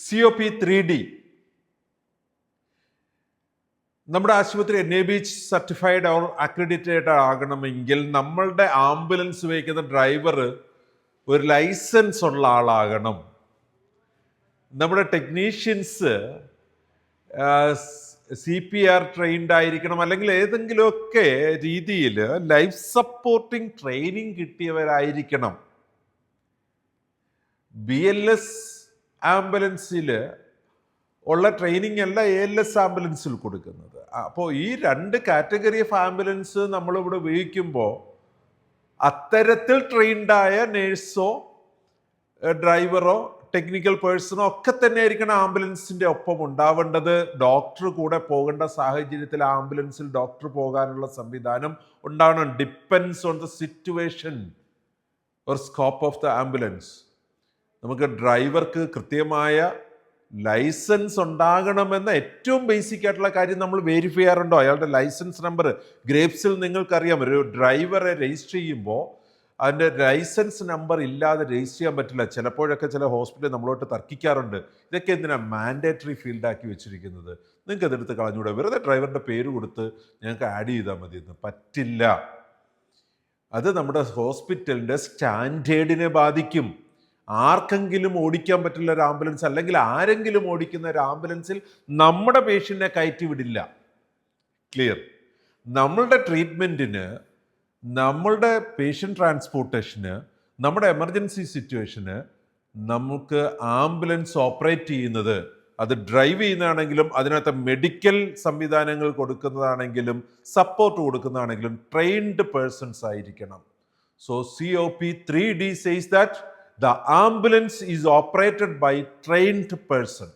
COP3D നമ്മുടെ ആശുപത്രി NABH certified or അക്രഡിറ്റേറ്റഡ് ആകണമെങ്കിൽ നമ്മളുടെ ആംബുലൻസ് ഉപയോഗിക്കുന്ന ഡ്രൈവർ ഒരു ലൈസൻസ് ഉള്ള ആളാകണം. നമ്മുടെ ടെക്നീഷ്യൻസ് CPR ട്രെയിൻഡ് ആയിരിക്കണം, അല്ലെങ്കിൽ ഏതെങ്കിലുമൊക്കെ രീതിയിൽ ലൈഫ് സപ്പോർട്ടിംഗ് ട്രെയിനിങ് കിട്ടിയവരായിരിക്കണം. BLS ആംബുലൻസിൽ ഉള്ള ട്രെയിനിങ് അല്ല ALS ആംബുലൻസിൽ കൊടുക്കുന്നത്. അപ്പോൾ ഈ രണ്ട് കാറ്റഗറി ഓഫ് ആംബുലൻസ് നമ്മളിവിടെ ഉപയോഗിക്കുമ്പോൾ അത്തരത്തിൽ ട്രെയിൻഡായ നേഴ്സോ ഡ്രൈവറോ ടെക്നിക്കൽ പേഴ്സണോ ഒക്കെ തന്നെ ആയിരിക്കണം ആംബുലൻസിൻ്റെ ഒപ്പം ഉണ്ടാവേണ്ടത്. ഡോക്ടർ കൂടെ പോകേണ്ട സാഹചര്യത്തിൽ ആംബുലൻസിൽ ഡോക്ടർ പോകാനുള്ള സംവിധാനം ഉണ്ടാവണം. Depends on the situation or scope of the ambulance. നമുക്ക് ഡ്രൈവർക്ക് കൃത്യമായ ലൈസൻസ് ഉണ്ടാകണമെന്ന ഏറ്റവും ബേസിക് ആയിട്ടുള്ള കാര്യം നമ്മൾ വെരിഫൈ ചെയ്യാറുണ്ടോ? അയാളുടെ ലൈസൻസ് നമ്പർ ഗ്രേപ്സിൽ നിങ്ങൾക്കറിയാം, ഒരു ഡ്രൈവറെ രജിസ്റ്റർ ചെയ്യുമ്പോൾ അതിൻ്റെ ലൈസൻസ് നമ്പർ ഇല്ലാതെ രജിസ്റ്റർ ചെയ്യാൻ പറ്റില്ല. ചിലപ്പോഴൊക്കെ ചില ഹോസ്പിറ്റലിൽ നമ്മളോട്ട് തർക്കിക്കാറുണ്ട്, ഇതൊക്കെ എന്തിനാണ് മാൻഡേറ്ററി ഫീൽഡാക്കി വെച്ചിരിക്കുന്നത്, നിങ്ങൾക്ക് അതെടുത്ത് കളഞ്ഞൂടെ, വെറുതെ ഡ്രൈവറിൻ്റെ പേര് കൊടുത്ത് ഞങ്ങൾക്ക് ആഡ് ചെയ്താൽ മതി എന്ന്. പറ്റില്ല. അത് നമ്മുടെ ഹോസ്പിറ്റലിൻ്റെ സ്റ്റാൻഡേർഡിനെ ബാധിക്കും. ആർക്കെങ്കിലും ഓടിക്കാൻ പറ്റുന്ന ഒരു ആംബുലൻസ്, അല്ലെങ്കിൽ ആരെങ്കിലും ഓടിക്കുന്ന ഒരു ആംബുലൻസിൽ നമ്മുടെ പേഷ്യൻറ്റിനെ കയറ്റി വിടില്ല. ക്ലിയർ? നമ്മളുടെ ട്രീറ്റ്മെൻറ്റിന്, നമ്മളുടെ പേഷ്യൻ്റ് ട്രാൻസ്പോർട്ടേഷന്, നമ്മുടെ എമർജൻസി സിറ്റുവേഷന് നമുക്ക് ആംബുലൻസ് ഓപ്പറേറ്റ് ചെയ്യുന്നത്, അത് ഡ്രൈവ് ചെയ്യുന്നതാണെങ്കിലും അതിനകത്ത് മെഡിക്കൽ സംവിധാനങ്ങൾ കൊടുക്കുന്നതാണെങ്കിലും സപ്പോർട്ട് കൊടുക്കുന്നതാണെങ്കിലും ട്രെയിൻഡ് പേഴ്സൺസ് ആയിരിക്കണം. So COP3D says that the ambulance is operated by trained person.